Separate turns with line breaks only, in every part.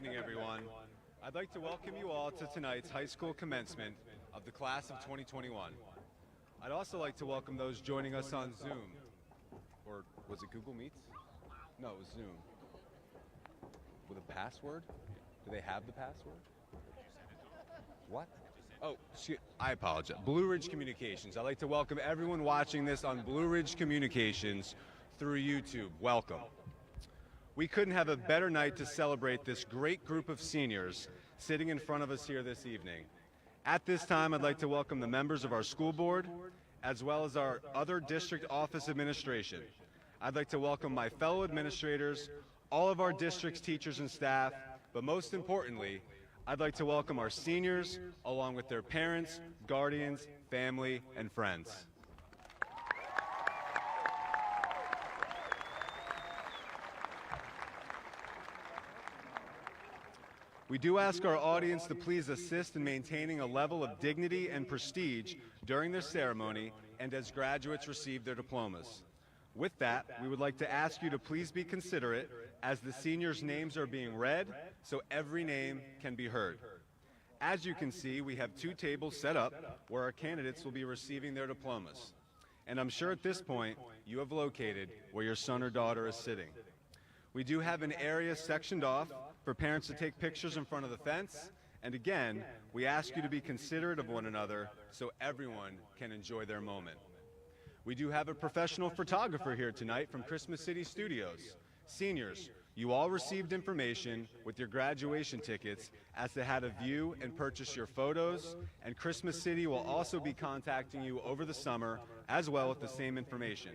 evening, everyone. I'd like to welcome you all to tonight's high school commencement of the class of 2021. I'd also like to welcome those joining us on Zoom. Or was it Google Meets? No, it was Zoom. With a password? Do they have the password? What? Oh, I apologize. Blue Ridge Communications. I'd like to welcome everyone watching this on Blue Ridge Communications through YouTube. Welcome. We couldn't have a better night to celebrate this great group of seniors sitting in front of us here this evening. At this time, I'd like to welcome the members of our school board, as well as our other district office administration. I'd like to welcome my fellow administrators, all of our district's teachers and staff, but most importantly, I'd like to welcome our seniors, along with their parents, guardians, family, and friends. We do ask our audience to please assist in maintaining a level of dignity and prestige during this ceremony and as graduates receive their diplomas. With that, we would like to ask you to please be considerate as the seniors' names are being read so every name can be heard. As you can see, we have two tables set up where our candidates will be receiving their diplomas. And I'm sure at this point you have located where your son or daughter is sitting. We do have an area sectioned off for parents to take pictures in front of the fence. And again, we ask you to be considerate of one another so everyone can enjoy their moment. We do have a professional photographer here tonight from Christmas City Studios. Seniors, you all received information with your graduation tickets as to how to view and purchase your photos, and Christmas City will also be contacting you over the summer as well with the same information.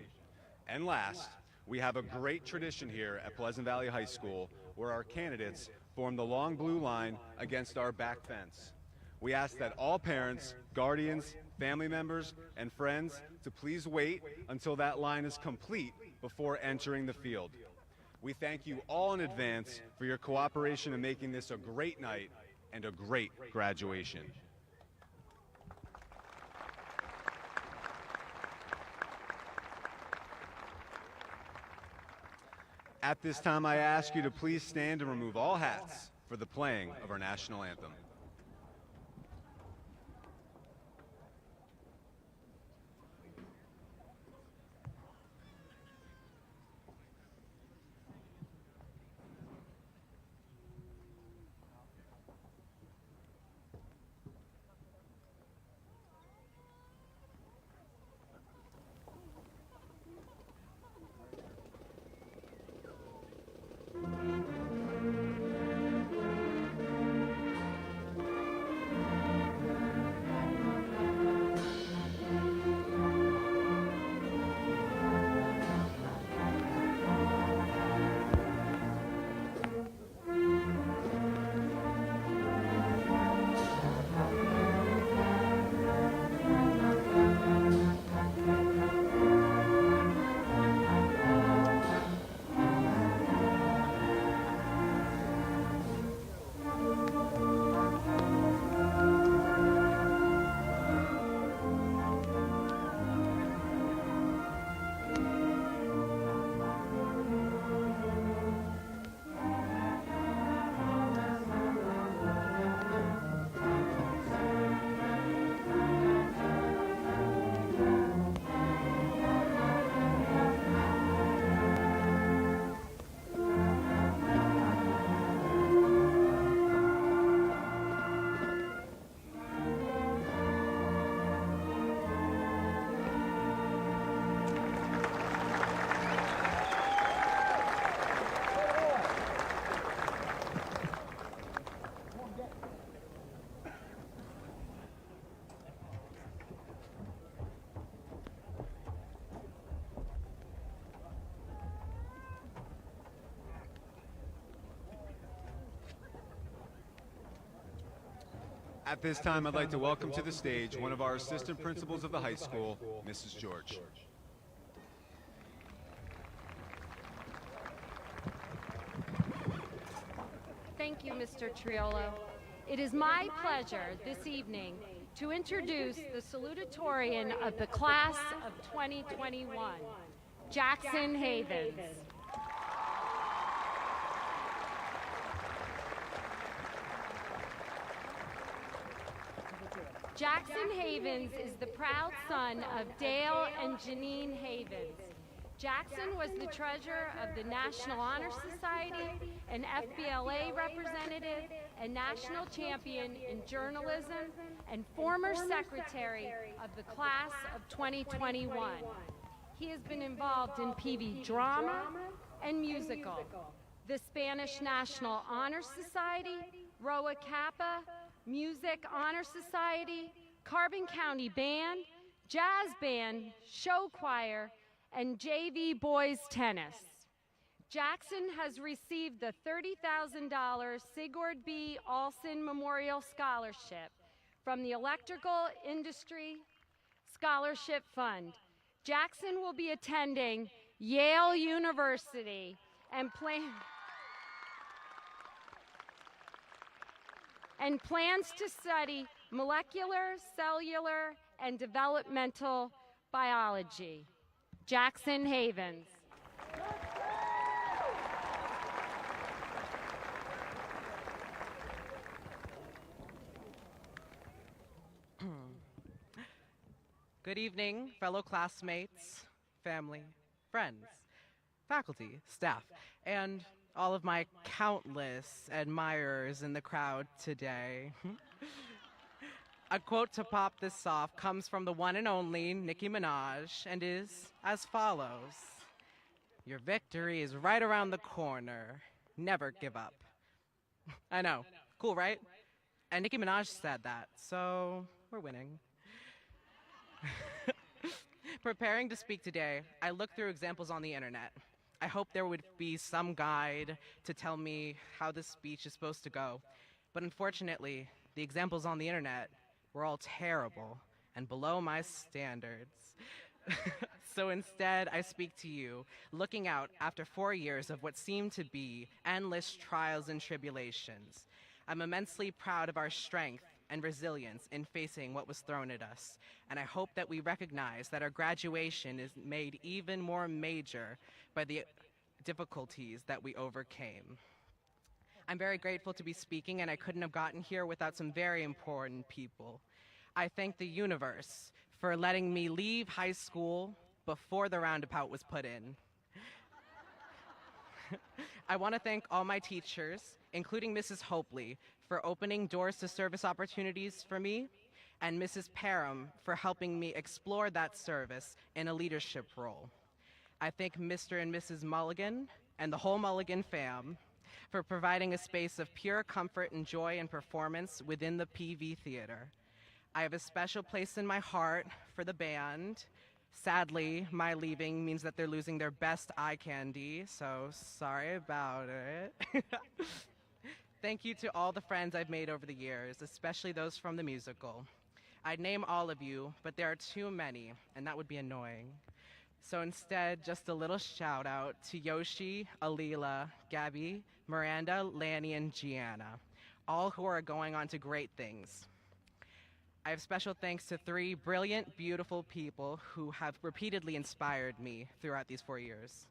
And last, we have a great tradition here at Pleasant Valley High School where our candidates form the long blue line against our back fence. We ask that all parents, guardians, family members, and friends to please wait until that line is complete before entering the field. We thank you all in advance for your cooperation in making this a great night and a great graduation. At this time, I ask you to please stand and remove all hats for the playing of our national anthem. At this time, I'd like to welcome to the stage one of our assistant principals of the high school, Mrs. George.
Thank you, Mr. Triolo. It is my pleasure this evening to introduce the salutatorian of the class of 2021, Jackson Havens. Jackson Havens is the proud son of Dale and Janine Havens. Jackson was the treasurer of the National Honor Society, an FBLA representative, a national champion in journalism, and former secretary of the class of 2021. He has been involved in PV drama and musical, the Spanish National Honor Society, Rhoa Kappa, Music Honor Society, Carbon County Band, Jazz Band, Show Choir, and JV Boys Tennis. Jackson has received the $30,000 Sigurd B. Olson Memorial Scholarship from the Electrical Industry Scholarship Fund. Jackson will be attending Yale University and plans to study molecular, cellular, and developmental biology. Jackson Havens.
Good evening, fellow classmates, family, friends, faculty, staff, and all of my countless admirers in the crowd today. A quote to pop this off comes from the one and only Nicki Minaj and is as follows: "Your victory is right around the corner. Never give up." I know, cool, right? And Nicki Minaj said that, so we're winning. Preparing to speak today, I looked through examples on the internet. I hoped there would be some guide to tell me how this speech is supposed to go. But unfortunately, the examples on the internet were all terrible and below my standards. So instead, I speak to you, looking out after 4 years of what seemed to be endless trials and tribulations. I'm immensely proud of our strength and resilience in facing what was thrown at us. And I hope that we recognize that our graduation is made even more major by the difficulties that we overcame. I'm very grateful to be speaking, and I couldn't have gotten here without some very important people. I thank the universe for letting me leave high school before the roundabout was put in. I want to thank all my teachers, including Mrs. Hopley, for opening doors to service opportunities for me, and Mrs. Parham for helping me explore that service in a leadership role. I thank Mr. and Mrs. Mulligan and the whole Mulligan fam for providing a space of pure comfort and joy and performance within the PV Theater. I have a special place in my heart for the band. Sadly, my leaving means that they're losing their best eye candy, so sorry about it. Thank you to all the friends I've made over the years, especially those from the musical. I'd name all of you, but there are too many, and that would be annoying. So instead, just a little shout out to Yoshi, Alila, Gabby, Miranda, Lanny, and Gianna, all who are going on to great things. I have special thanks to 3 brilliant, beautiful people who have repeatedly inspired me throughout these 4 years.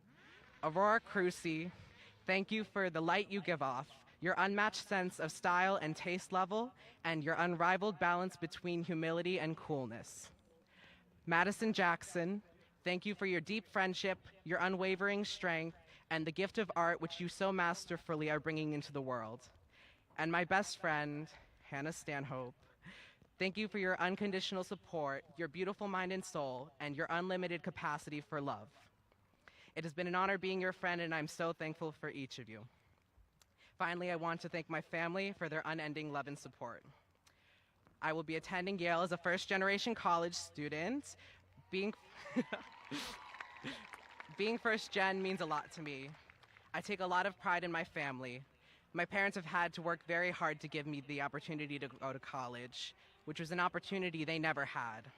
Aurora Cruci, thank you for the light you give off, your unmatched sense of style and taste level, and your unrivaled balance between humility and coolness. Madison Jackson, thank you for your deep friendship, your unwavering strength, and the gift of art which you so masterfully are bringing into the world. And my best friend, Hannah Stanhope, thank you for your unconditional support, your beautiful mind and soul, and your unlimited capacity for love. It has been an honor being your friend, and I'm so thankful for each of you. Finally, I want to thank my family for their unending love and support. I will be attending Yale as a first-generation college student. Being first gen means a lot to me. I take a lot of pride in my family. My parents have had to work very hard to give me the opportunity to go to college, which was an opportunity they never had.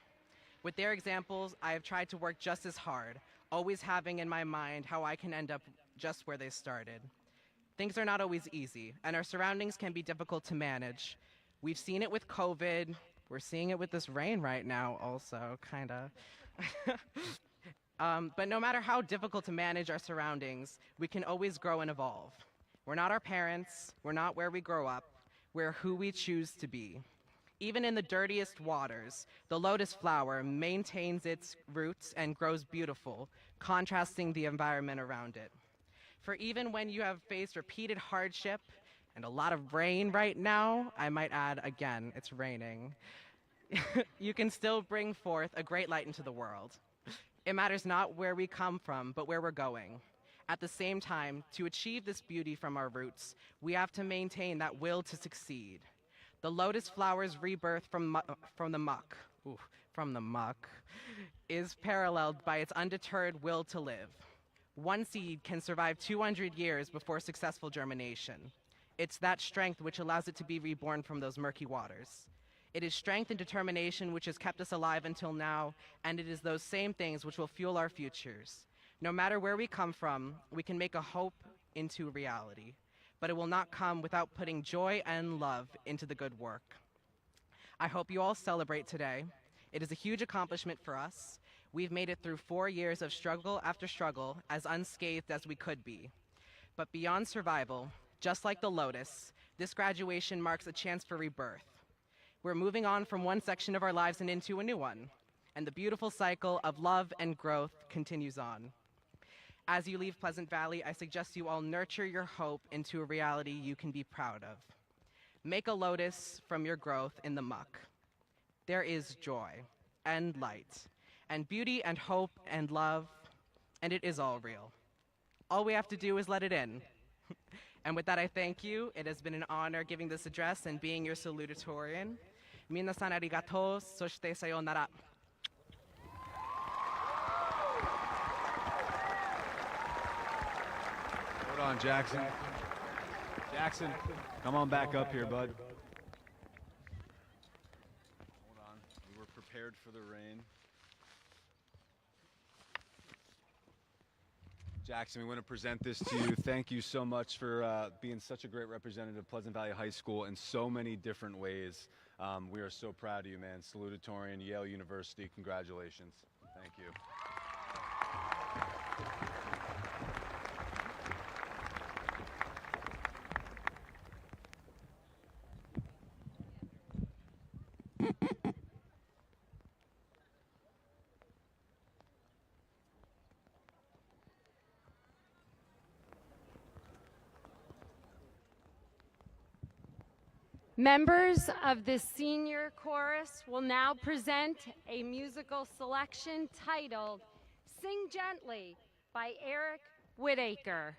With their examples, I have tried to work just as hard, always having in my mind how I can end up just where they started. Things are not always easy, and our surroundings can be difficult to manage. We've seen it with COVID. We're seeing it with this rain right now also, kinda. But no matter how difficult to manage our surroundings, we can always grow and evolve. We're not our parents. We're not where we grow up. We're who we choose to be. Even in the dirtiest waters, the lotus flower maintains its roots and grows beautiful, contrasting the environment around it. For even when you have faced repeated hardship and a lot of rain right now, I might add again, it's raining, you can still bring forth a great light into the world. It matters not where we come from, but where we're going. At the same time, to achieve this beauty from our roots, we have to maintain that will to succeed. The lotus flower's rebirth from the muck is paralleled by its undeterred will to live. One seed can survive 200 years before successful germination. It's that strength which allows it to be reborn from those murky waters. It is strength and determination which has kept us alive until now, and it is those same things which will fuel our futures. No matter where we come from, we can make a hope into reality, but it will not come without putting joy and love into the good work. I hope you all celebrate today. It is a huge accomplishment for us. We've made it through 4 years of struggle after struggle, as unscathed as we could be. But beyond survival, just like the lotus, this graduation marks a chance for rebirth. We're moving on from one section of our lives and into a new one, and the beautiful cycle of love and growth continues on. As you leave Pleasant Valley, I suggest you all nurture your hope into a reality you can be proud of. Make a lotus from your growth in the muck. There is joy and light and beauty and hope and love, and it is all real. All we have to do is let it in. And with that, I thank you. It has been an honor giving this address and being your salutatorian. Minasan arigato, soshite sayonara.
Hold on, Jackson. Jackson, come on back up here, bud. Hold on. We were prepared for the rain. Jackson, we want to present this to you. Thank you so much for being such a great representative of Pleasant Valley High School in so many different ways. We are so proud of you, man. Salutatorian, Yale University, congratulations. Thank you.
Members of the senior chorus will now present a musical selection titled Sing Gently by Eric Whitaker.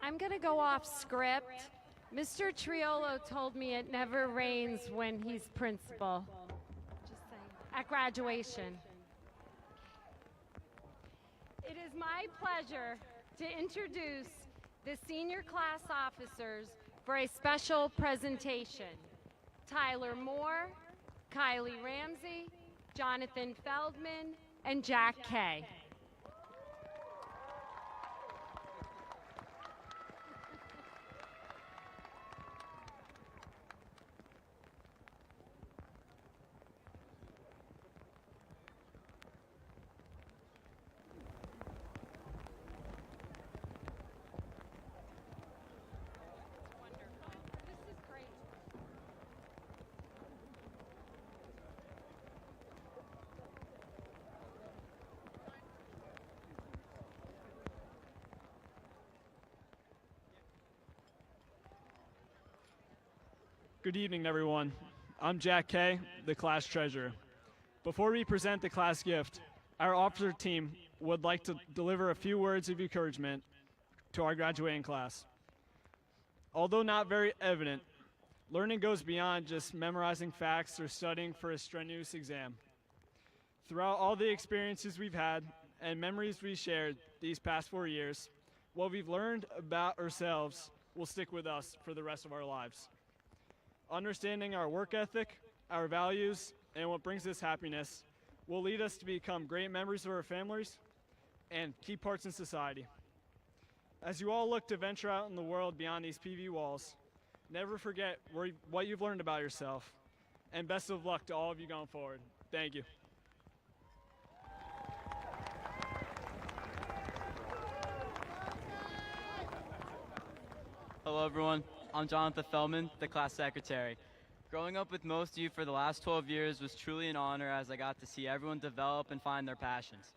I'm going to go off script. Mr. Triolo told me it never rains when he's principal. Just saying. At graduation. It is my pleasure to introduce the senior class officers for a special presentation. Tyler Moore, Kylie Ramsey, Jonathan Feldman, and Jack Kay.
Good evening, everyone. I'm Jack Kay, the class treasurer. Before we present the class gift, our officer team would like to deliver a few words of encouragement to our graduating class. Although not very evident, learning goes beyond just memorizing facts or studying for a strenuous exam. Throughout all the experiences we've had and memories we shared these past 4 years, what we've learned about ourselves will stick with us for the rest of our lives. Understanding our work ethic, our values, and what brings us happiness will lead us to become great members of our families and key parts in society. As you all look to venture out in the world beyond these PV walls, never forget what you've learned about yourself, and best of luck to all of you going forward. Thank you.
Hello everyone, I'm Jonathan Feldman, the class secretary. Growing up with most of you for the last 12 years was truly an honor as I got to see everyone develop and find their passions.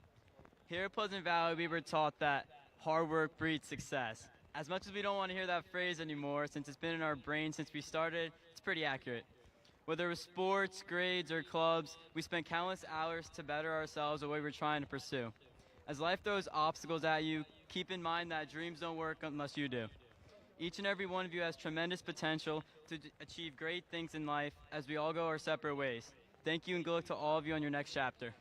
Here at Pleasant Valley, we were taught that hard work breeds success. As much as we don't want to hear that phrase anymore, since it's been in our brain since we started, it's pretty accurate. Whether it was sports, grades, or clubs, we spent countless hours to better ourselves at what we were trying to pursue. As life throws obstacles at you, keep in mind that dreams don't work unless you do. Each and every one of you has tremendous potential to achieve great things in life as we all go our separate ways. Thank you and good luck to all of you on your next chapter.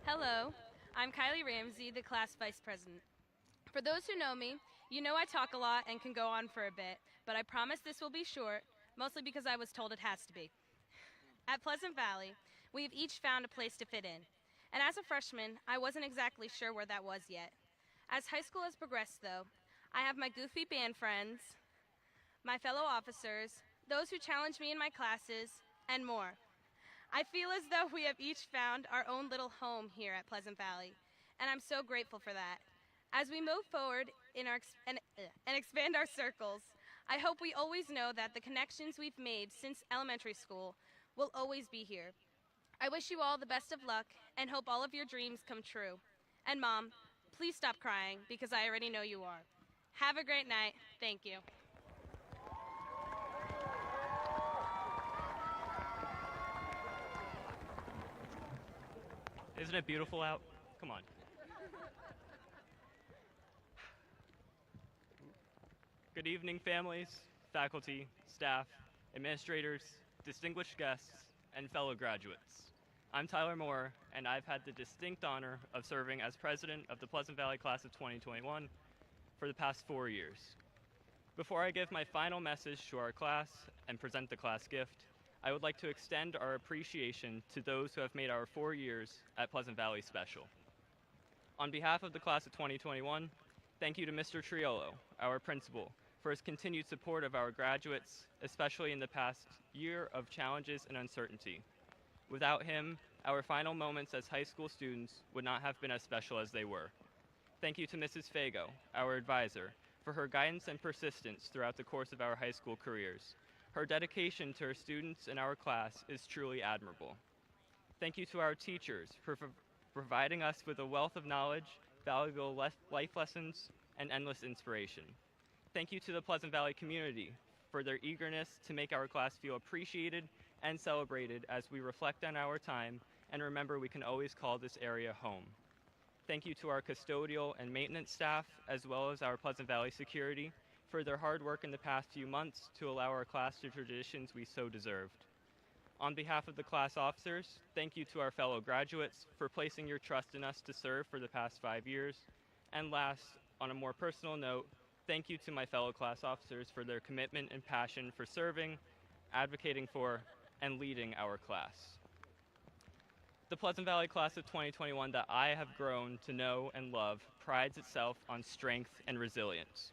Hello, I'm Kylie Ramsey, the class vice president. For those who know me, you know I talk a lot and can go on for a bit, but I promise this will be short, mostly because I was told it has to be. At Pleasant Valley, we have each found a place to fit in. And as a freshman, I wasn't exactly sure where that was yet. As high school has progressed, though, I have my goofy band friends, my fellow officers, those who challenge me in my classes, and more. I feel as though we have each found our own little home here at Pleasant Valley, and I'm so grateful for that. As we move forward in and expand our circles, I hope we always know that the connections we've made since elementary school will always be here. I wish you all the best of luck and hope all of your dreams come true. And Mom, please stop crying because I already know you are. Have a great night. Thank you.
Isn't it beautiful out? Come on. Good evening, families, faculty, staff, administrators, distinguished guests, and fellow graduates. I'm Tyler Moore, and I've had the distinct honor of serving as president of the Pleasant Valley class of 2021 for the past 4 years. Before I give my final message to our class and present the class gift, I would like to extend our appreciation to those who have made our 4 years at Pleasant Valley special. On behalf of the class of 2021, thank you to Mr. Triolo, our principal, for his continued support of our graduates, especially in the past year of challenges and uncertainty. Without him, our final moments as high school students would not have been as special as they were. Thank you to Mrs. Fago, our advisor, for her guidance and persistence throughout the course of our high school careers. Her dedication to her students and our class is truly admirable. Thank you to our teachers for providing us with a wealth of knowledge, valuable life lessons, and endless inspiration. Thank you to the Pleasant Valley community for their eagerness to make our class feel appreciated and celebrated as we reflect on our time and remember we can always call this area home. Thank you to our custodial and maintenance staff, as well as our Pleasant Valley security, for their hard work in the past few months to allow our class the traditions we so deserved. On behalf of the class officers, thank you to our fellow graduates for placing your trust in us to serve for the past 5 years. And last, on a more personal note, thank you to my fellow class officers for their commitment and passion for serving, advocating for, and leading our class. The Pleasant Valley class of 2021 that I have grown to know and love prides itself on strength and resilience.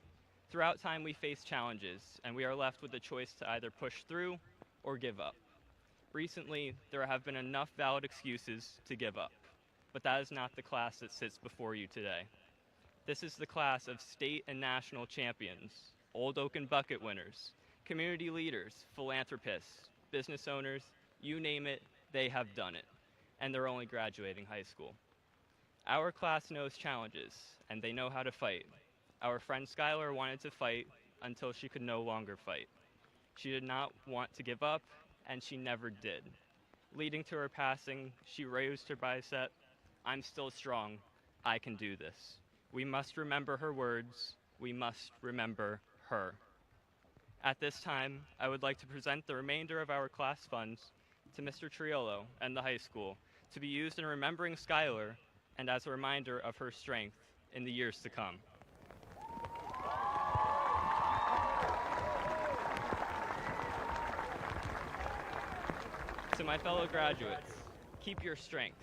Throughout time, we face challenges, and we are left with the choice to either push through or give up. Recently, there have been enough valid excuses to give up, but that is not the class that sits before you today. This is the class of state and national champions, Old Oak and Bucket winners, community leaders, philanthropists, business owners, you name it, they have done it, and they're only graduating high school. Our class knows challenges, and they know how to fight. Our friend Skylar wanted to fight until she could no longer fight. She did not want to give up, and she never did. Leading to her passing, she raised her bicep. I'm still strong. I can do this. We must remember her words. We must remember her. At this time, I would like to present the remainder of our class funds to Mr. Triolo and the high school to be used in remembering Skylar and as a reminder of her strength in the years to come. To my fellow graduates, keep your strength.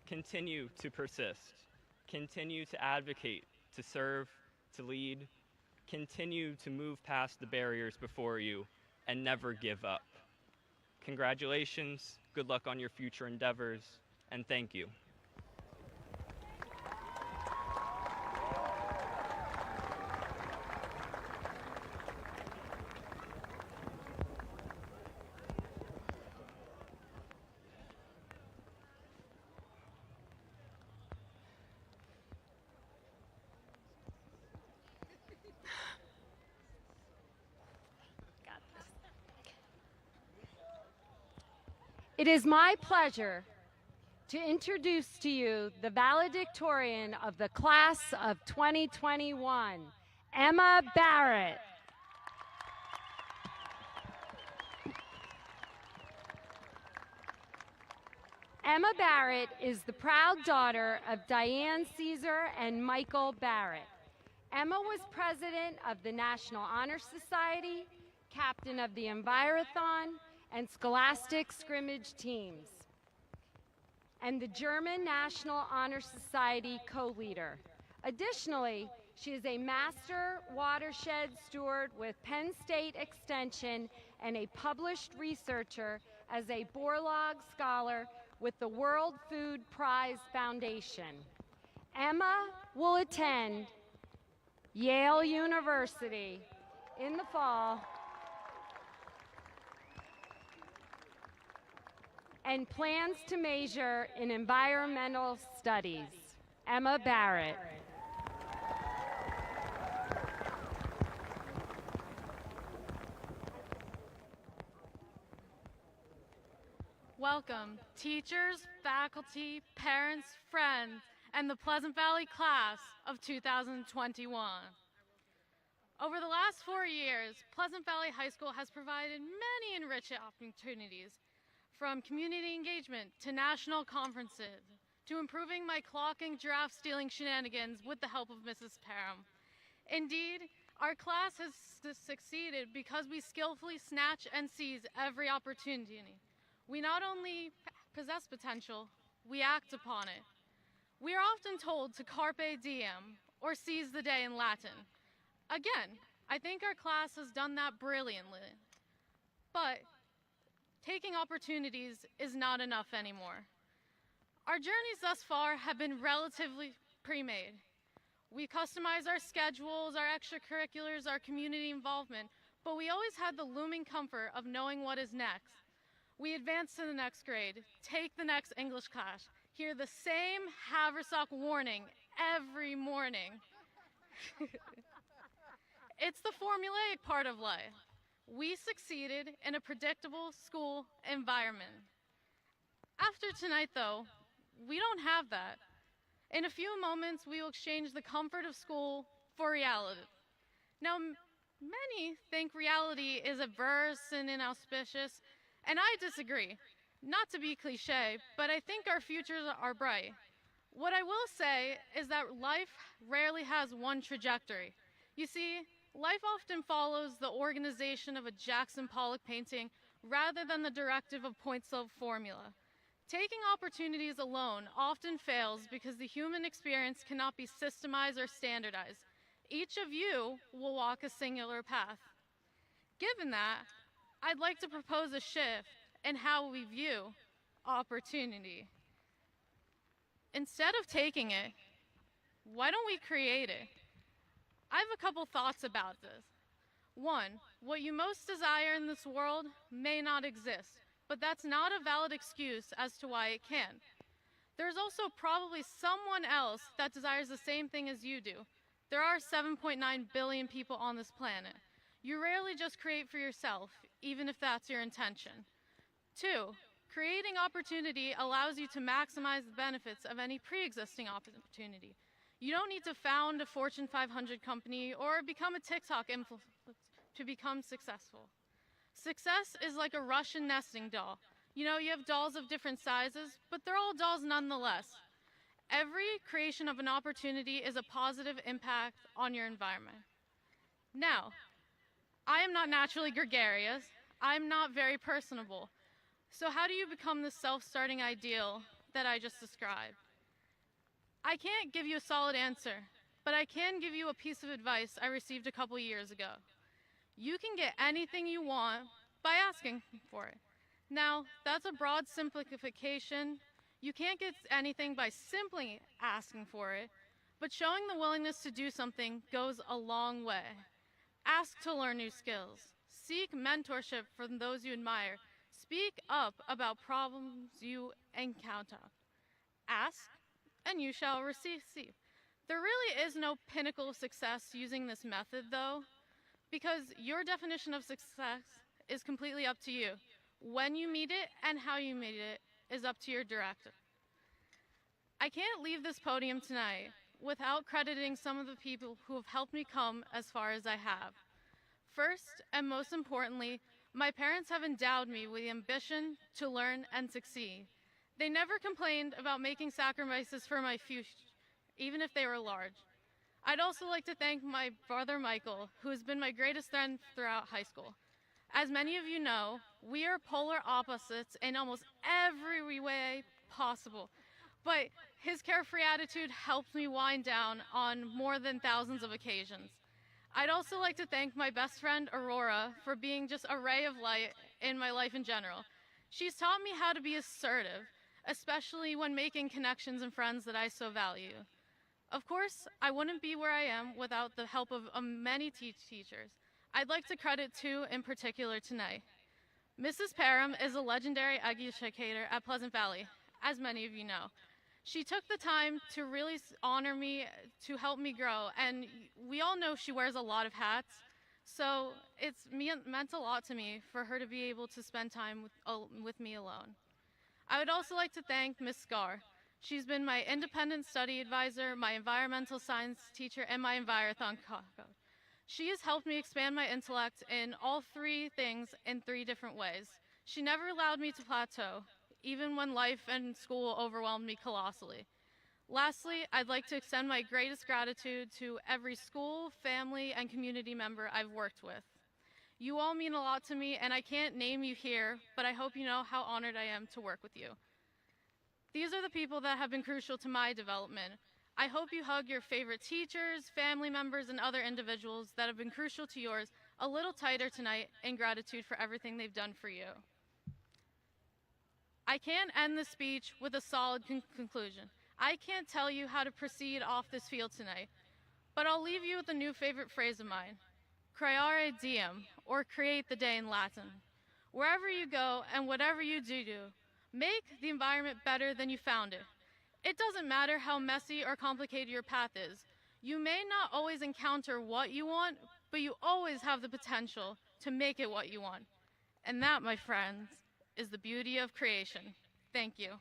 Continue to persist. Continue to advocate, to serve, to lead. Continue to move past the barriers before you and never give up. Congratulations, good luck on your future endeavors, and thank you.
It is my pleasure to introduce to you the valedictorian of the class of 2021, Emma Barrett. Emma Barrett is the proud daughter of Diane Caesar and Michael Barrett. Emma was president of the National Honor Society, captain of the Envirothon, and Scholastic Scrimmage teams, and the German National Honor Society co-leader. Additionally, she is a master watershed steward with Penn State Extension and a published researcher as a Borlaug Scholar with the World Food Prize Foundation. Emma will attend Yale University in the fall and plans to major in environmental studies. Emma Barrett.
Welcome, teachers, faculty, parents, friends, and the Pleasant Valley class of 2021. Over the last 4 years, Pleasant Valley High School has provided many enriching opportunities, from community engagement to national conferences, to improving my clocking draft stealing shenanigans with the help of Mrs. Parham. Indeed, our class has succeeded because we skillfully snatch and seize every opportunity. We not only possess potential, we act upon it. We are often told to carpe diem, or seize the day in Latin. Again, I think our class has done that brilliantly. But taking opportunities is not enough anymore. Our journeys thus far have been relatively pre-made. We customize our schedules, our extracurriculars, our community involvement, but we always had the looming comfort of knowing what is next. We advance to the next grade, take the next English class, hear the same haversack warning every morning. It's the formulaic part of life. We succeeded in a predictable school environment. After tonight, though, we don't have that. In a few moments, we will exchange the comfort of school for reality. Now, many think reality is adverse and inauspicious, and I disagree. Not to be cliche, but I think our futures are bright. What I will say is that life rarely has one trajectory. You see, life often follows the organization of a Jackson Pollock painting rather than the directive of point-solved formula. Taking opportunities alone often fails because the human experience cannot be systemized or standardized. Each of you will walk a singular path. Given that, I'd like to propose a shift in how we view opportunity. Instead of taking it, why don't we create it? I have a couple thoughts about this. One, what you most desire in this world may not exist, but that's not a valid excuse as to why it can. There's also probably someone else that desires the same thing as you do. There are 7.9 billion people on this planet. You rarely just create for yourself, even if that's your intention. Two, creating opportunity allows you to maximize the benefits of any pre-existing opportunity. You don't need to found a Fortune 500 company or become a TikTok influencer to become successful. Success is like a Russian nesting doll. You know, you have dolls of different sizes, but they're all dolls nonetheless. Every creation of an opportunity is a positive impact on your environment. Now, I am not naturally gregarious. I'm not very personable. So how do you become the self-starting ideal that I just described? I can't give you a solid answer, but I can give you a piece of advice I received a couple years ago. You can get anything you want by asking for it. Now, that's a broad simplification. You can't get anything by simply asking for it, but showing the willingness to do something goes a long way. Ask to learn new skills. Seek mentorship from those you admire. Speak up about problems you encounter. Ask, and you shall receive. There really is no pinnacle of success using this method, though, because your definition of success is completely up to you. When you meet it and how you meet it is up to your director. I can't leave this podium tonight without crediting some of the people who have helped me come as far as I have. First, and most importantly, my parents have endowed me with the ambition to learn and succeed. They never complained about making sacrifices for my future, even if they were large. I'd also like to thank my brother Michael, who has been my greatest friend throughout high school. As many of you know, we are polar opposites in almost every way possible, but his carefree attitude helped me wind down on more than thousands of occasions. I'd also like to thank my best friend Aurora for being just a ray of light in my life in general. She's taught me how to be assertive, especially when making connections and friends that I so value. Of course, I wouldn't be where I am without the help of many teachers. I'd like to credit two in particular tonight. Mrs. Parham is a legendary educator at Pleasant Valley, as many of you know. She took the time to really honor me, to help me grow, and we all know she wears a lot of hats, so it's meant a lot to me for her to be able to spend time with me alone. I would also like to thank Ms. Scar. She's been my independent study advisor, my environmental science teacher, and my Envirothon coach. She has helped me expand my intellect in all three things in three different ways. She never allowed me to plateau, even when life and school overwhelmed me colossally. Lastly, I'd like to extend my greatest gratitude to every school, family, and community member I've worked with. You all mean a lot to me, and I can't name you here, but I hope you know how honored I am to work with you. These are the people that have been crucial to my development. I hope you hug your favorite teachers, family members, and other individuals that have been crucial to yours a little tighter tonight in gratitude for everything they've done for you. I can't end this speech with a solid conclusion. I can't tell you how to proceed off this field tonight, but I'll leave you with a new favorite phrase of mine, creare diem, or create the day in Latin. Wherever you go and whatever you do, make the environment better than you found it. It doesn't matter how messy or complicated your path is. You may not always encounter what you want, but you always have the potential to make it what you want. And that, my friends, is the beauty of creation. Thank you.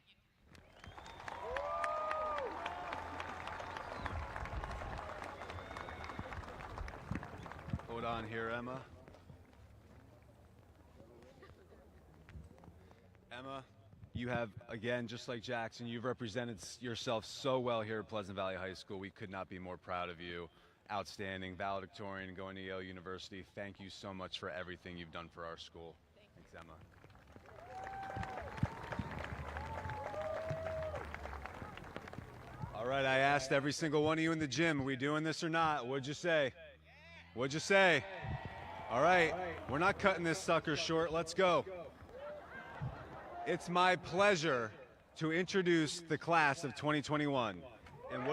Hold on here, Emma. Emma, you have, again, just like Jackson, you've represented yourself so well here at Pleasant Valley High School. We could not be more proud of you. Outstanding, valedictorian, going to Yale University. Thank you so much for everything you've done for our school. Thanks, Emma. All right, I asked every single one of you in the gym, are we doing this or not? What'd you say? What'd you say? All right, we're not cutting this sucker short. Let's go. It's my pleasure to introduce the class of 2021. And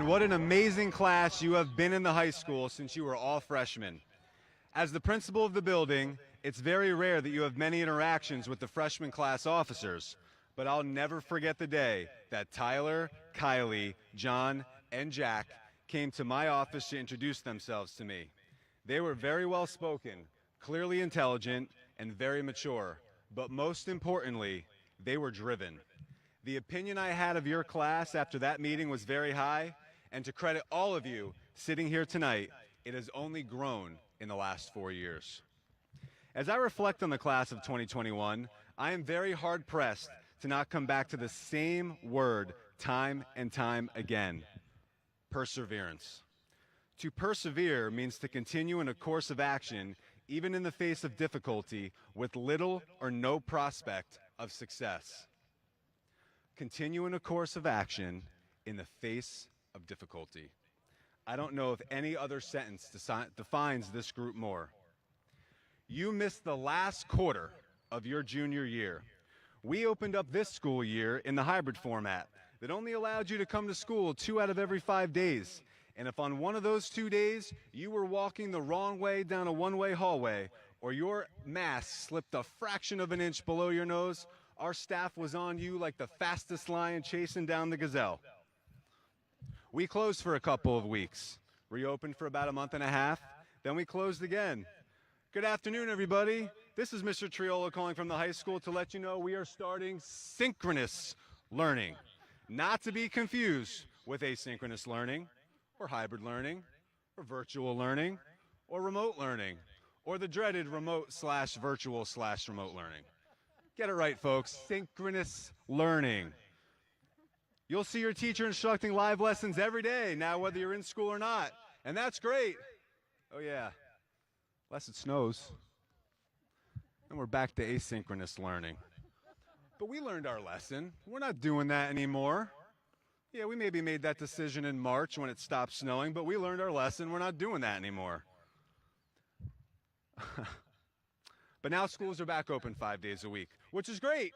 what an amazing class you have been in the high school since you were all freshmen. As the principal of the building, it's very rare that you have many interactions with the freshman class officers, but I'll never forget the day that Tyler, Kylie, John, and Jack came to my office to introduce themselves to me. They were very well spoken, clearly intelligent, and very mature, but most importantly, they were driven. The opinion I had of your class after that meeting was very high, and to credit all of you sitting here tonight, it has only grown in the last 4 years. As I reflect on the class of 2021, I am very hard-pressed to not come back to the same word time and time again: perseverance. To persevere means to continue in a course of action, even in the face of difficulty, with little or no prospect of success. Continue in a course of action in the face of difficulty. I don't know if any other sentence defines this group more. You missed the last quarter of your junior year. We opened up this school year in the hybrid format that only allowed you to come to school 2 out of every 5 days. And if on one of those 2 days you were walking the wrong way down a one-way hallway, or your mask slipped a fraction of an inch below your nose, our staff was on you like the fastest lion chasing down the gazelle. We closed for a couple of weeks, reopened for about a month and a half, then we closed again. Good afternoon, everybody. This is Mr. Triola calling from the high school to let you know we are starting synchronous learning, not to be confused with asynchronous learning, or hybrid learning, or virtual learning, or remote learning, or the dreaded remote/virtual/remote learning. Get it right, folks. Synchronous learning. You'll see your teacher instructing live lessons every day now, whether you're in school or not, and that's great. Oh yeah, unless it snows. And we're back to asynchronous learning. But we learned our lesson. We're not doing that anymore. Yeah, we maybe made that decision in March when it stopped snowing, but we learned our lesson. We're not doing that anymore. But now schools are back open 5 days a week, which is great.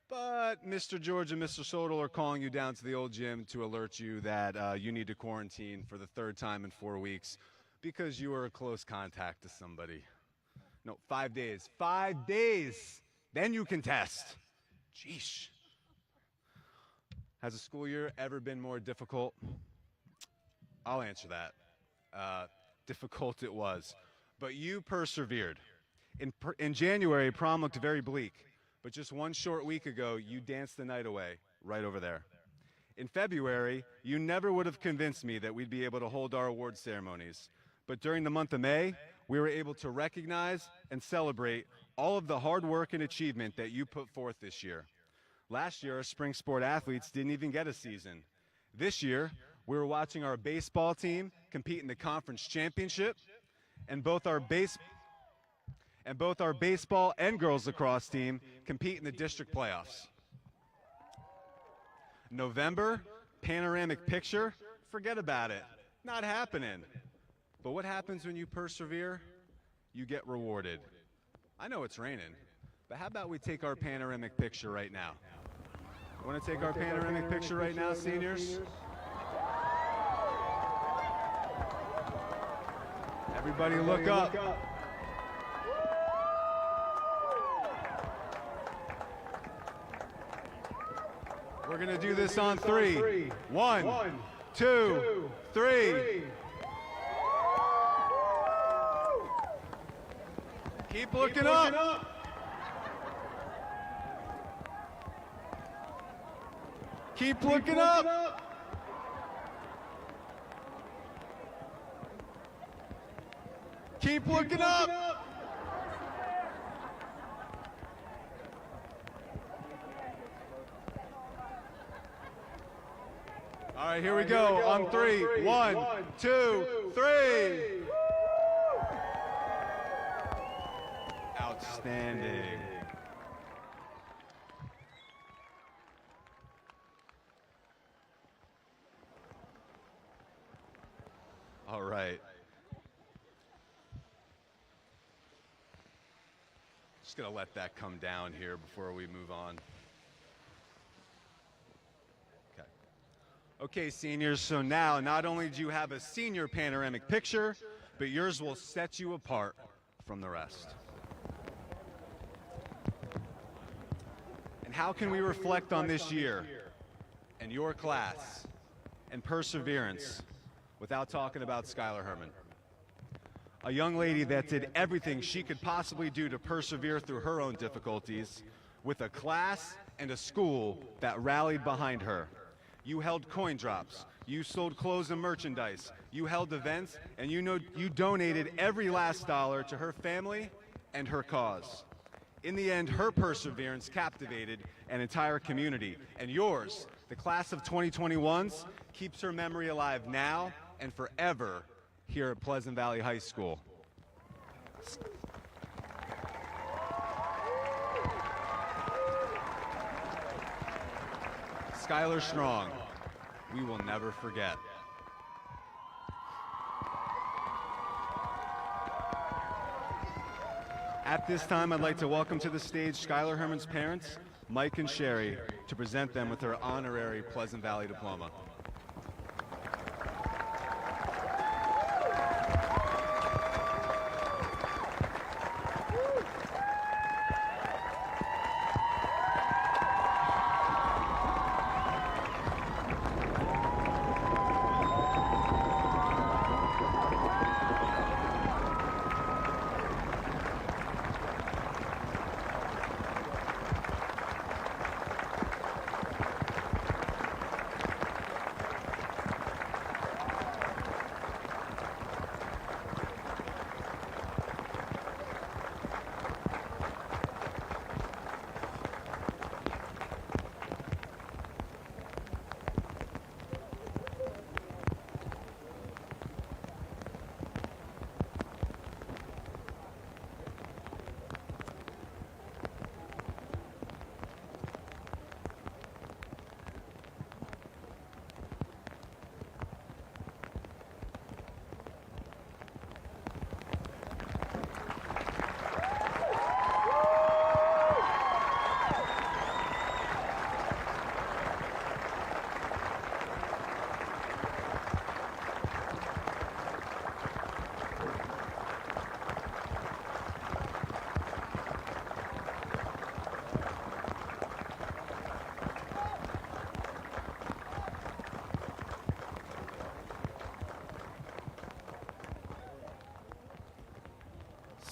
But Mr. George and Mr. Sodal are calling you down to the old gym to alert you that you need to quarantine for the 3rd time in 4 weeks because you were a close contact to somebody. No, 5 days. 5 days! Then you can test. Jeesh. Has the school year ever been more difficult? I'll answer that. Difficult it was. But you persevered. In January, prom looked very bleak. But just one short week ago, you danced the night away, right over there. In February, you never would have convinced me that we'd be able to hold our award ceremonies. But during the month of May, we were able to recognize and celebrate all of the hard work and achievement that you put forth this year. Last year, our spring sport athletes didn't even get a season. This year, we were watching our baseball team compete in the conference championship, and both our baseball and girls lacrosse team compete in the district playoffs. November, panoramic picture, forget about it. Not happening. But what happens when you persevere? You get rewarded. I know it's raining, but how about we take our panoramic picture right now? Want to take our panoramic picture right now, seniors? Everybody look up. We're going to do this on 3. 1, 2, 3. Keep looking up. Keep looking up. Keep looking up. All right, here we go. On three. 1, 2, 3. Outstanding. All right. Just gonna let that come down here before we move on. Okay. Okay, seniors, so now not only do you have a senior panoramic picture, but yours will set you apart from the rest. And how can we reflect on this year and your class and perseverance without talking about Skylar Herman? A young lady that did everything she could possibly do to persevere through her own difficulties with a class and a school that rallied behind her. You held coin drops, you sold clothes and merchandise, you held events, and you donated every last dollar to her family and her cause. In the end, her perseverance captivated an entire community, and yours, the class of 2021's, keeps her memory alive now and forever here at Pleasant Valley High School. Skylar Strong, we will never forget. At this time, I'd like to welcome to the stage Skylar Herman's parents, Mike and Sherry, to present them with her honorary Pleasant Valley diploma.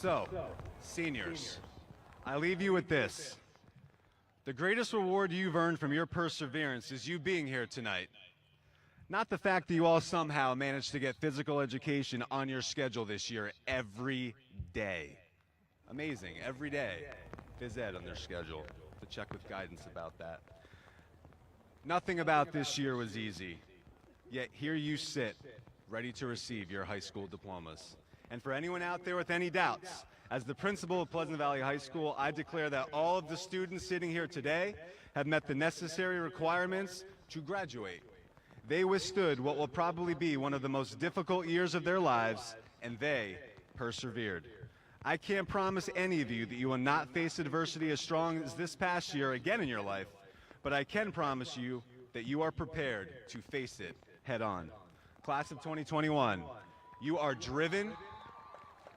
So, seniors, I leave you with this. The greatest reward you've earned from your perseverance is you being here tonight. Not the fact that you all somehow managed to get physical education on your schedule this year every day. Amazing, every day. Phys ed on their schedule. To check with guidance about that. Nothing about this year was easy. Yet here you sit, ready to receive your high school diplomas. And for anyone out there with any doubts, as the principal of Pleasant Valley High School, I declare that all of the students sitting here today have met the necessary requirements to graduate. They withstood what will probably be one of the most difficult years of their lives, and they persevered. I can't promise any of you that you will not face adversity as strong as this past year again in your life, but I can promise you that you are prepared to face it head on. Class of 2021, you are driven,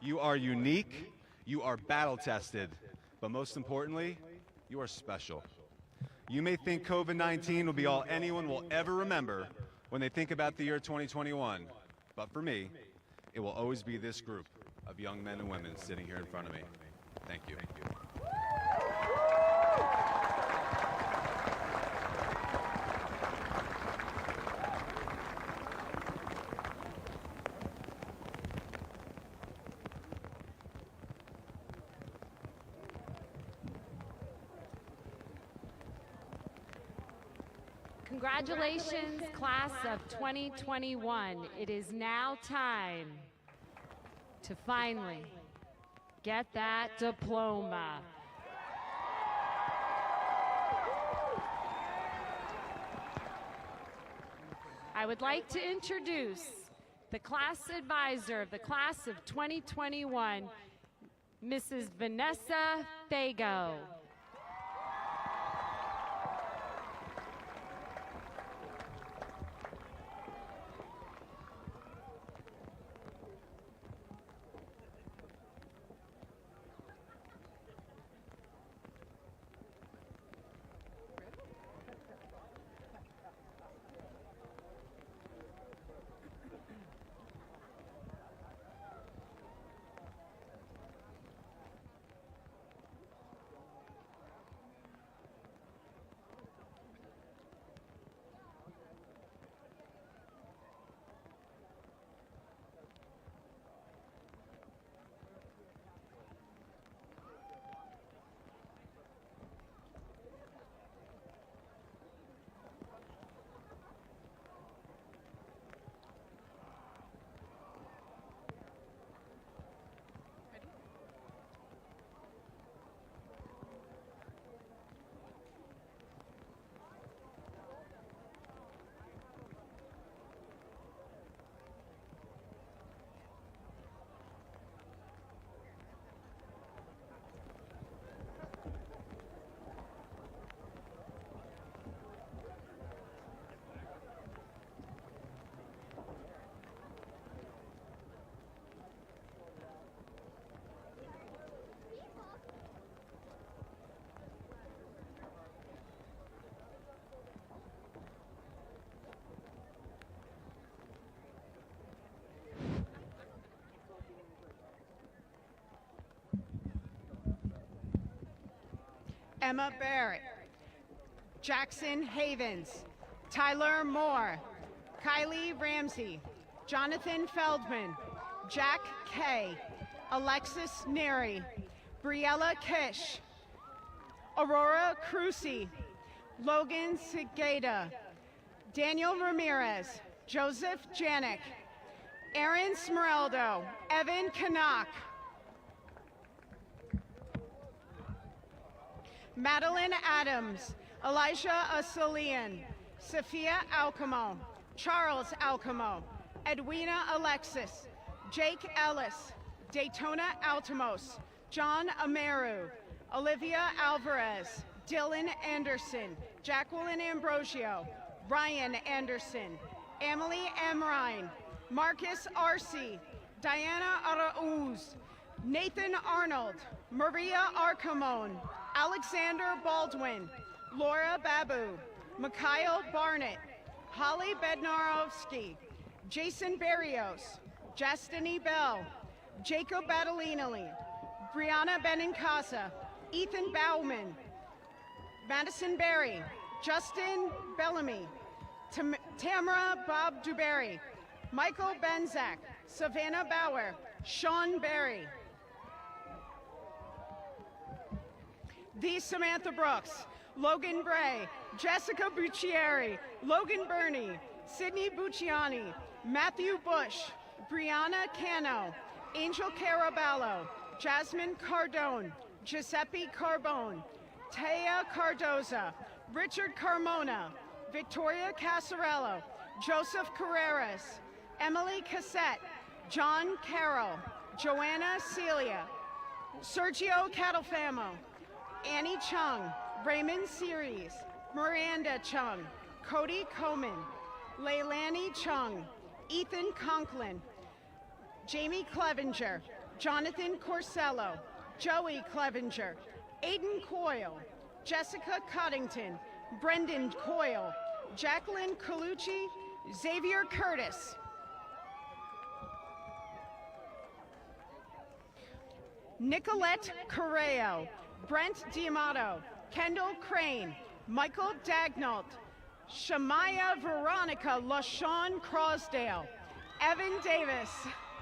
you are unique, you are battle-tested, but most importantly, you are special. You may think COVID-19 will be all anyone will ever remember when they think about the year 2021, but for me, it will always be this group of young men and women sitting here in front of me. Thank you.
Congratulations, class of 2021. It is now time to finally get that diploma. I would like to introduce the class advisor of the class of 2021, Mrs. Vanessa Fago.
Emma Barrett, Jackson Havens, Tyler Moore, Kylie Ramsey, Jonathan Feldman, Jack Kay, Alexis Neary, Briella Kish, Aurora Crucy, Logan Segeda, Daniel Ramirez, Joseph Janik, Aaron Smeraldo, Evan Canuck, Madeline Adams, Elijah Asalian, Sophia Alcamo, Charles Alcamo, Edwina Alexis, Jake Ellis, Daytona Altimos, John Amaru, Olivia Alvarez, Dylan Anderson, Jacqueline Ambrosio, Ryan Anderson, Emily M. Ryan, Marcus Arce, Diana Arauz, Nathan Arnold, Maria Arcamone, Alexander Baldwin, Laura Babu, Mikhail Barnett, Holly Bednarowski, Jason Barrios, Justini Bell, Jacob Battalinelli, Brianna Benincasa, Ethan Bauman, Madison Berry, Justin Bellamy, Tamara Bob Duberry, Michael Benzak, Savannah Bauer, Sean Berry. The Samantha Brooks, Logan Bray, Jessica Buccieri, Logan Burney, Sydney Bucciani, Matthew Bush, Brianna Cano, Angel Caraballo, Jasmine Cardone, Giuseppe Carbone, Taya Cardoza, Richard Carmona, Victoria Casarello, Joseph Carreras, Emily Cassette, John Carroll, Joanna Celia, Sergio Catalfamo, Annie Chung, Raymond Series, Miranda Chung, Cody Coman, Leilani Chung, Ethan Conklin, Jamie Clevenger, Jonathan Corsello, Joey Clevenger, Aiden Coyle, Jessica Coddington, Brendan Coyle, Jacqueline Colucci, Xavier Curtis. Nicolette Correo, Brent Diamato, Kendall Crane, Michael Dagnault, Shamaya Veronica LaShawn Crosdale, Evan Davis,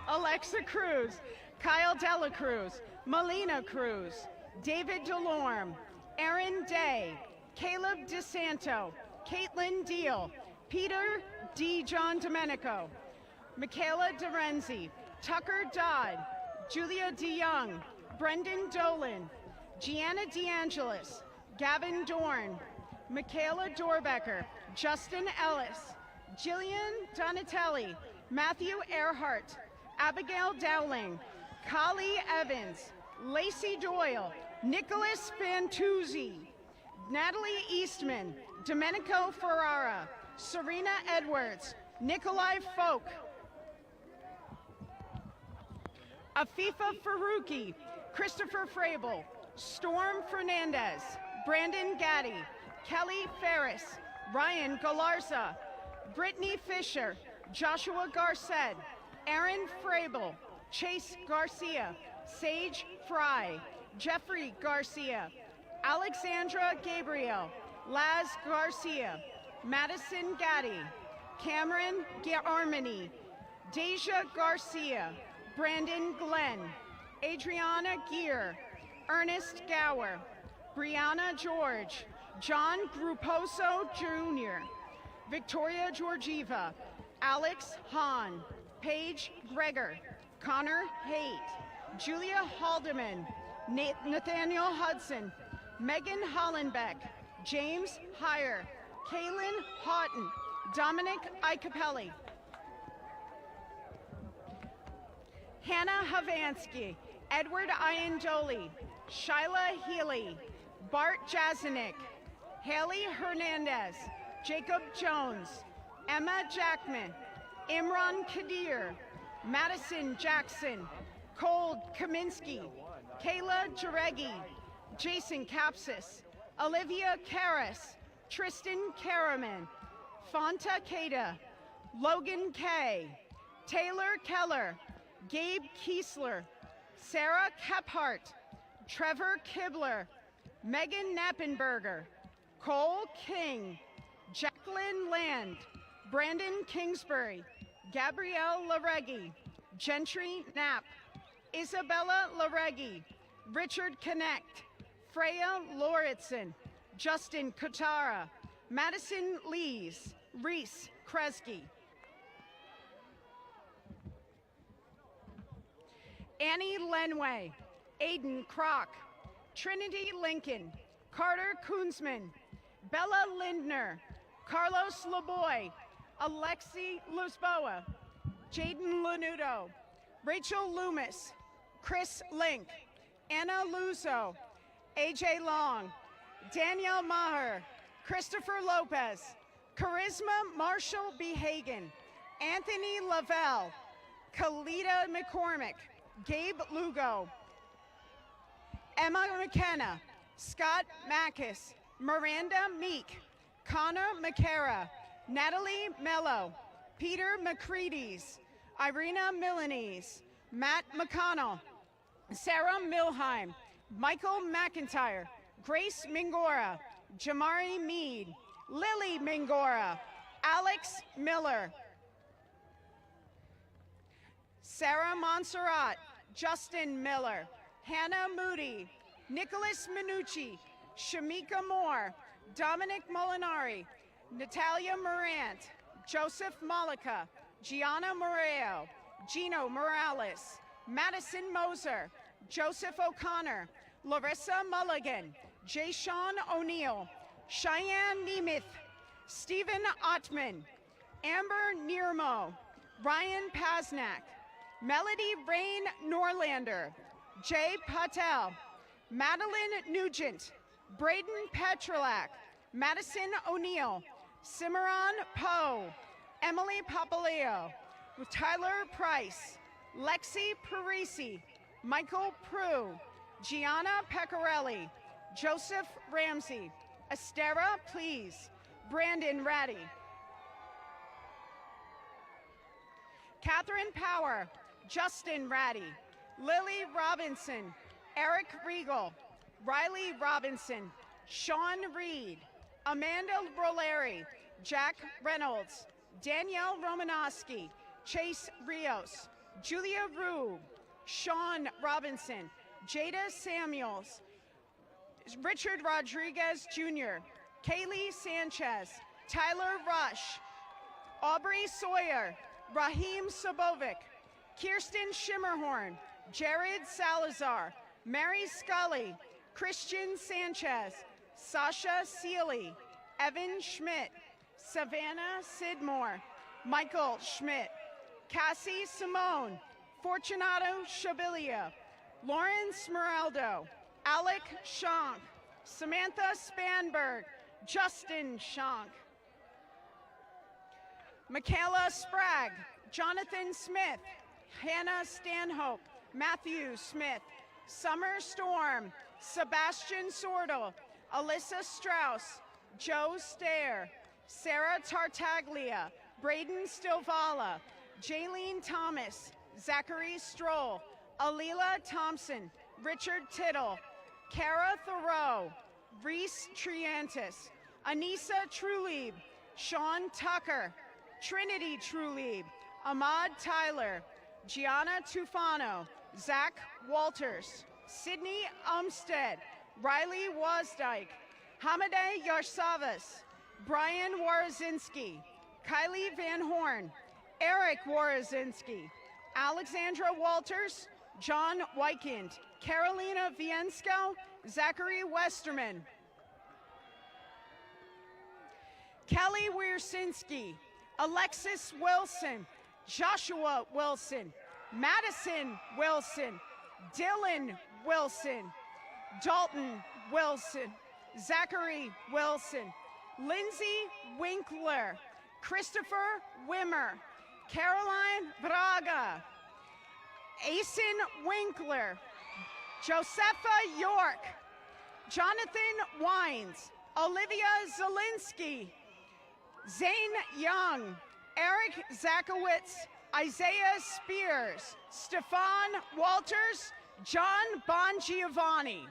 Alexa Cruz, Kyle Dela Cruz, Melina Cruz, David DeLorme, Aaron Day, Caleb DeSanto, Caitlin Deal, Peter D. John Domenico, Michaela DeRenzi, Tucker Dodd, Julia DeYoung, Brendan Dolan, Gianna DeAngelis, Gavin Dorn, Michaela Dorbecker, Justin Ellis, Jillian Donatelli, Matthew Earhart, Abigail Dowling, Kali Evans, Lacey Doyle, Nicholas Fantuzzi, Natalie Eastman, Domenico Ferrara, Serena Edwards, Nikolai Folk, Afifa Faruqi, Christopher Frabel, Storm Fernandez, Brandon Gaddy, Kelly Ferris, Ryan Galarza, Brittany Fisher, Joshua Garcet, Aaron Frabel, Chase Garcia, Sage Fry, Jeffrey Garcia, Alexandra Gabriel, Laz Garcia, Madison Gaddy, Cameron Armini, Deja Garcia, Brandon Glenn, Adriana Gear, Ernest Gower, Brianna George, John Gruposo Jr., Victoria Georgieva, Alex Hahn, Paige Greger, Connor Haight, Julia Haldeman, Nathaniel Hudson, Megan Hollenbeck, James Heyer, Kaylin Houghton, Dominic Icapelli, Hannah Havansky, Edward Iandoli, Shyla Healy, Bart Jazanik, Haley Hernandez, Jacob Jones, Emma Jackman, Imran Kadir, Madison Jackson, Cole Kaminsky, Kayla Jaregi, Jason Kapsis, Olivia Karras, Tristan Karaman, Fanta Keda, Logan Kay, Taylor Keller, Gabe Kiesler, Sarah Kephart, Trevor Kibler, Megan Knappenberger, Cole King, Jacqueline Land, Brandon Kingsbury, Gabrielle Laregi, Gentry Knapp, Isabella Laregi, Richard Connect, Freya Lauritsen, Justin Kotara, Madison Lees, Reese Kresge, Annie Lenway, Aiden Kroc, Trinity Lincoln, Carter Kunzman, Bella Lindner, Carlos Laboy, Alexi Lisboa, Jaden Lanudo, Rachel Loomis, Chris Link, Anna Luzo, AJ Long, Danielle Maher, Christopher Lopez, Charisma Marshall B. Hagan, Anthony Lavelle, Kalita McCormick, Gabe Lugo, Emma McKenna, Scott Mackis, Miranda Meek, Connor McCara, Natalie Mello, Peter McCready's, Irina Milanese, Matt McConnell, Sarah Milheim, Michael McIntyre, Grace Mingora, Jamari Mead, Lily Mingora, Alex Miller, Sarah Montserrat, Justin Miller, Hannah Moody, Nicholas Minucci, Shamika Moore, Dominic Molinari, Natalia Morant, Joseph Malika, Gianna Moreo, Gino Morales, Madison Moser, Joseph O'Connor, Larissa Mulligan, Jay Sean O'Neill, Cheyenne Nemeth, Stephen Ottman, Amber Nirmo, Ryan Pasnak, Melody Rain Norlander, Jay Patel, Madeline Nugent, Braden Petrolak, Madison O'Neill, Cimarron Poe, Emily Papaleo, Tyler Price, Lexi Parisi, Michael Prue, Gianna Pecorelli, Joseph Ramsey, Estera Please, Brandon Ratty, Catherine Power, Justin Ratty, Lily Robinson, Eric Regal, Riley Robinson, Sean Reed, Amanda Roleri, Jack Reynolds, Danielle Romanowski, Chase Rios, Julia Rube, Sean Robinson, Jada Samuels, Richard Rodriguez Jr., Kaylee Sanchez, Tyler Rush, Aubrey Sawyer, Raheem Sabovic, Kirsten Schimmerhorn, Jared Salazar, Mary Scully, Christian Sanchez, Sasha Seeley, Evan Schmidt, Savannah Sidmore, Michael Schmidt, Cassie Simone, Fortunato Shabilia, Lauren Smeraldo, Alec Shank, Samantha Spanberg, Justin Shank, Michaela Spragg, Jonathan Smith, Hannah Stanhope, Matthew Smith, Summer Storm, Sebastian Sordel, Alyssa Strauss, Joe Stair, Sarah Tartaglia, Braden Stilvala, Jaylene Thomas, Zachary Stroll, Alila Thompson, Richard Tittle, Kara Thoreau, Reese Triantis, Anissa Trulieb, Sean Tucker, Trinity Trulieb, Ahmad Tyler, Gianna Tufano, Zach Walters, Sydney Umstead, Riley Wasdike, Hamadeh Yarsavas, Brian Warazinski, Kylie Van Horn, Eric Warazinski, Alexandra Walters, John Wykind, Carolina Viensko, Zachary Westerman, Kelly Wiersinski, Alexis Wilson, Joshua Wilson, Madison Wilson, Dylan Wilson, Dalton Wilson, Zachary Wilson, Lindsay Winkler, Christopher Wimmer, Caroline Braga, Asen Winkler, Josepha York, Jonathan Wines, Olivia Zielinski, Zane Young, Eric Zakowitz, Isaiah Spears, Stefan Walters, John Bongiovanni.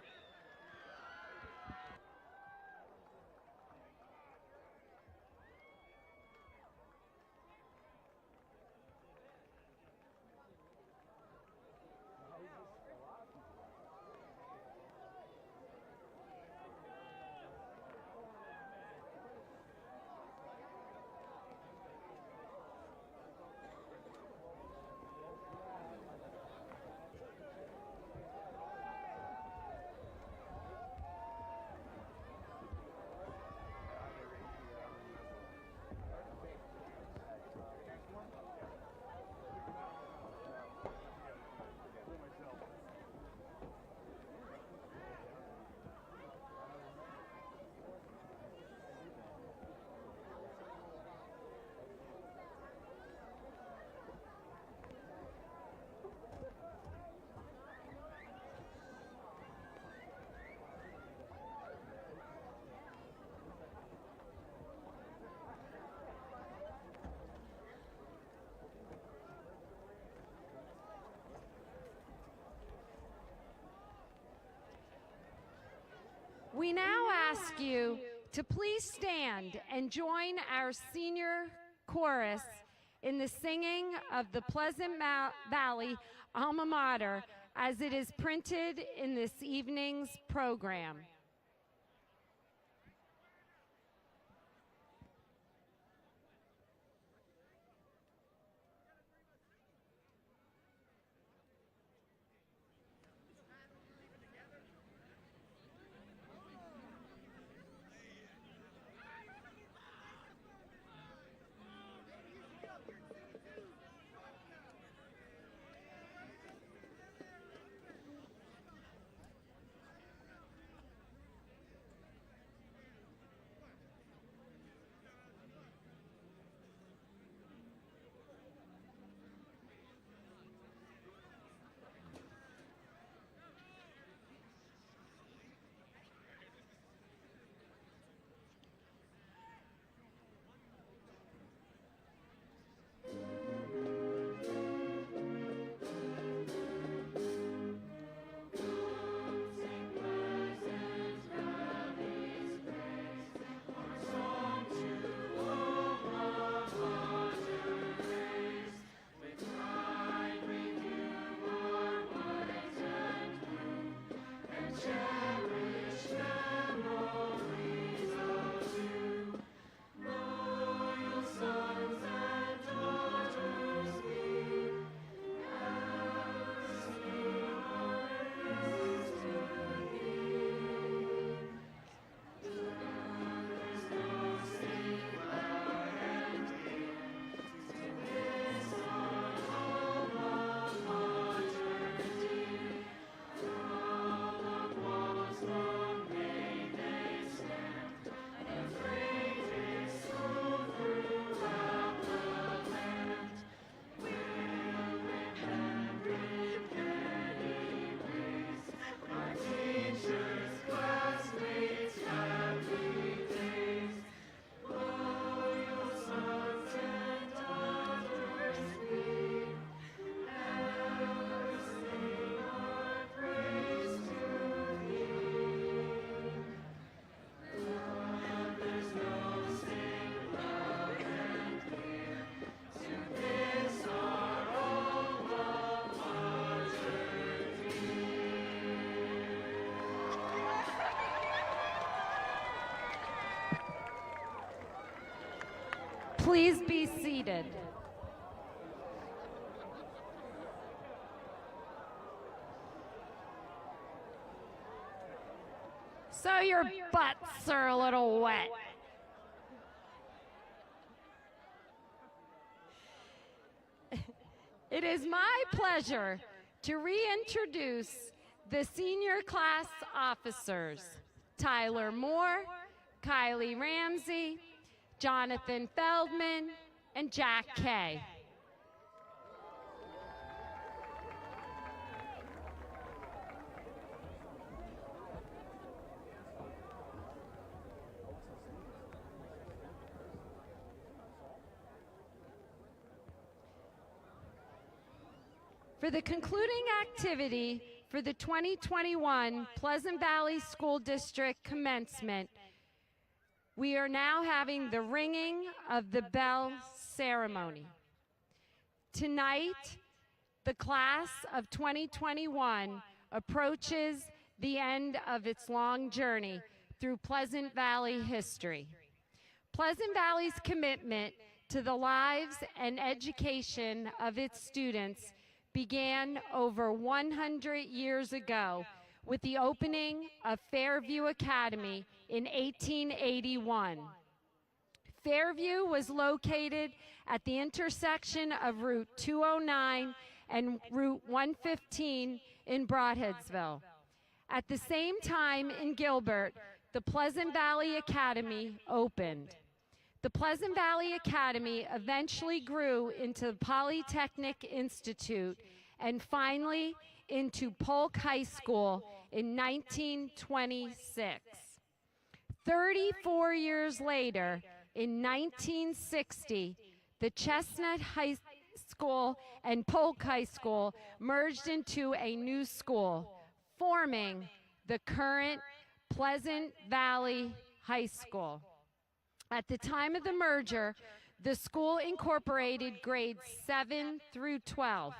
We now ask you to please stand and join our senior chorus in the singing of the Pleasant Valley Alma Mater as it is printed in this evening's program. please be seated. So your butts are a little wet. It is my pleasure to reintroduce the senior class officers, Tyler Moore, Kylie Ramsey, Jonathan Feldman, and Jack Kay. For the concluding activity for the 2021 Pleasant Valley School District commencement, we are now having the ringing of the bell ceremony. Tonight, the class of 2021 approaches the end of its long journey through Pleasant Valley history. Pleasant Valley's commitment to the lives and education of its students began over 100 years ago with the opening of Fairview Academy in 1881. Fairview was located at the intersection of Route 209 and Route 115 in Broadheadsville. At the same time in Gilbert, the Pleasant Valley Academy opened. The Pleasant Valley Academy eventually grew into the Polytechnic Institute and finally into Polk High School in 1926. 34 years later, in 1960, the Chestnut High School and Polk High School merged into a new school, forming the current Pleasant Valley High School. At the time of the merger, the school incorporated grades 7 through 12.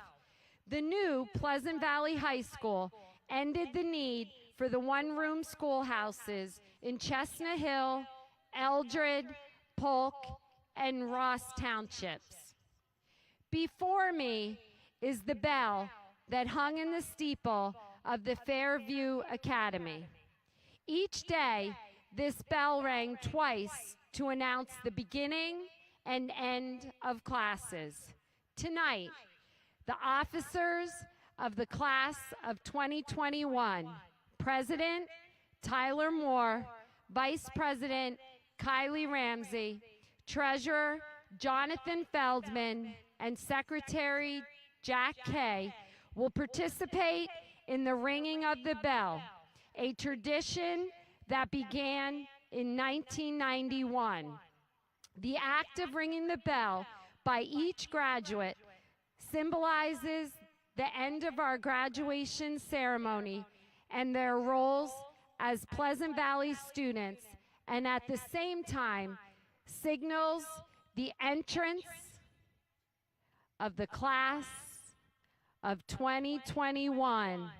The new Pleasant Valley High School ended the need for the one-room schoolhouses in Chestnut Hill, Eldred, Polk, and Ross Townships. Before me is the bell that hung in the steeple of the Fairview Academy. Each day, this bell rang twice to announce the beginning and end of classes. Tonight, the officers of the class of 2021, President Tyler Moore, Vice President Kylie Ramsey, Treasurer Jonathan Feldman, and Secretary Jack Kay will participate in the ringing of the bell, a tradition that began in 1991. The act of ringing the bell by each graduate symbolizes the end of our graduation ceremony and their roles as Pleasant Valley students, and at the same time signals the entrance of the class of 2021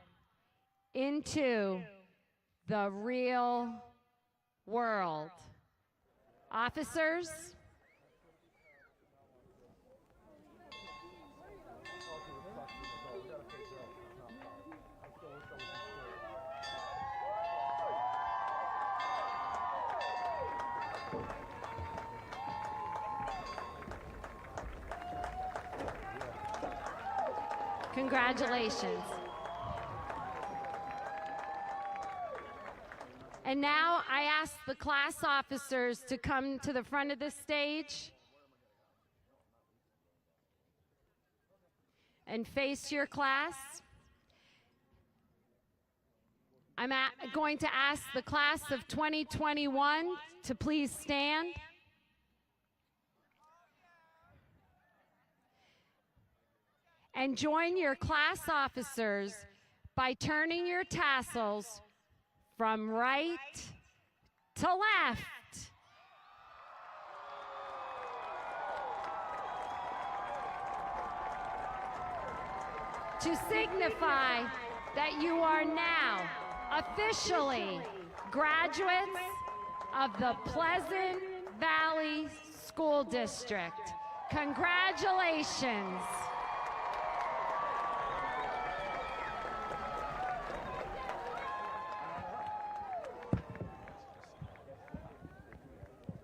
into the real world. Officers, congratulations. And now I ask the class officers to come to the front of the stage and face your class. I'm going to ask the class of 2021 to please stand. And join your class officers by turning your tassels from right to left. To signify that you are now officially graduates of the Pleasant Valley School District. Congratulations.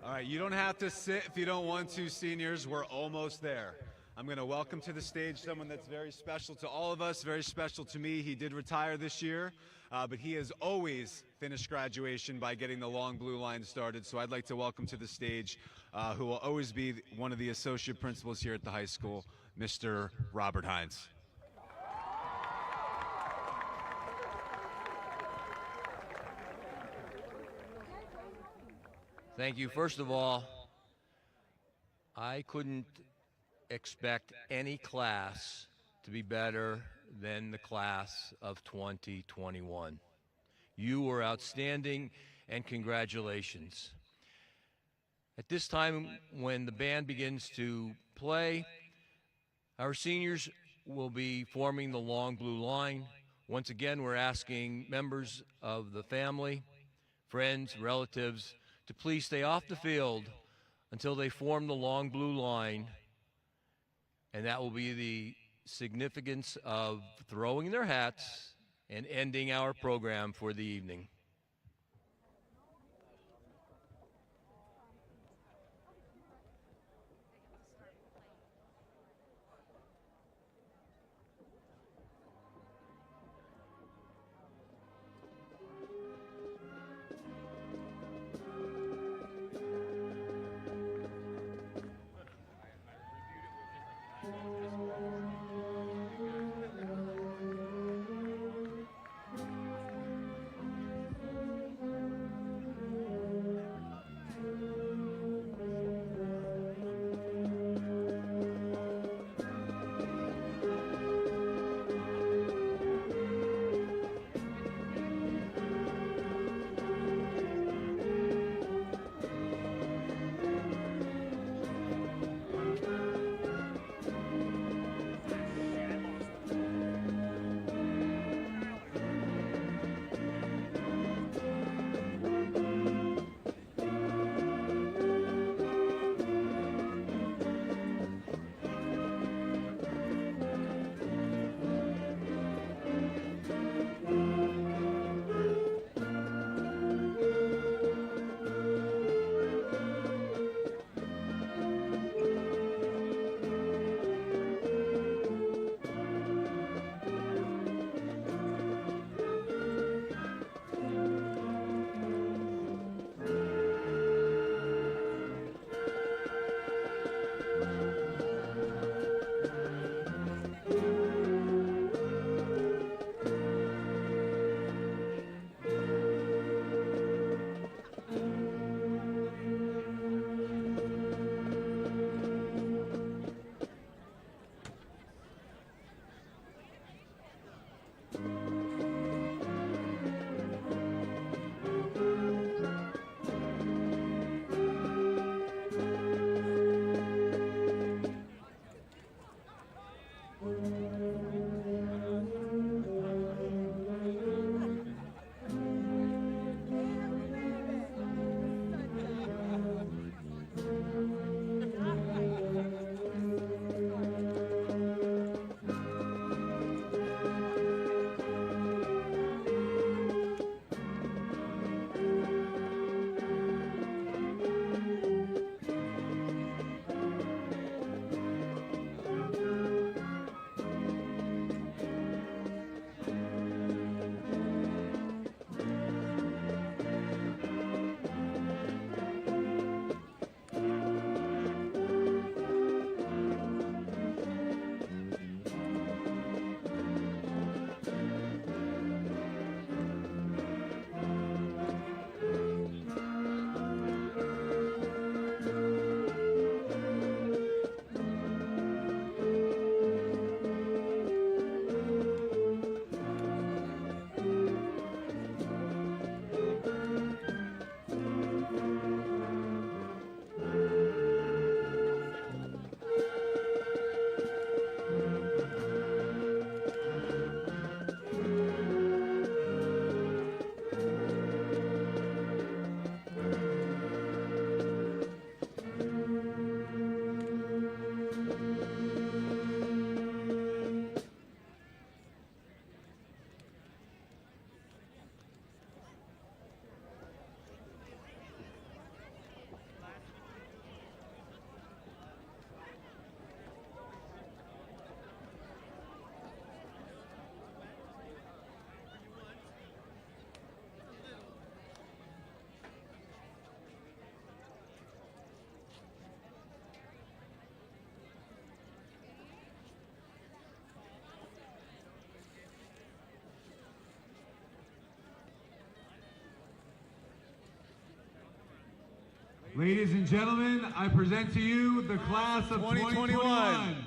All right, you don't have to sit if you don't want to, seniors. We're almost there. I'm going to welcome to the stage someone that's very special to all of us, very special to me. He did retire this year, but he has always finished graduation by getting the long blue line started. So I'd like to welcome to the stage, who will always be one of the associate principals here at the high school, Mr. Robert Hines.
Thank you. First of all, I couldn't expect any class to be better than the class of 2021. You were outstanding, and congratulations. At this time, when the band begins to play, our seniors will be forming the long blue line. Once again, we're asking members of the family, friends, relatives, to please stay off the field until they form the long blue line, and that will be the significance of throwing their hats and ending our program for the evening.
Ladies and gentlemen, I present to you the class of 2021.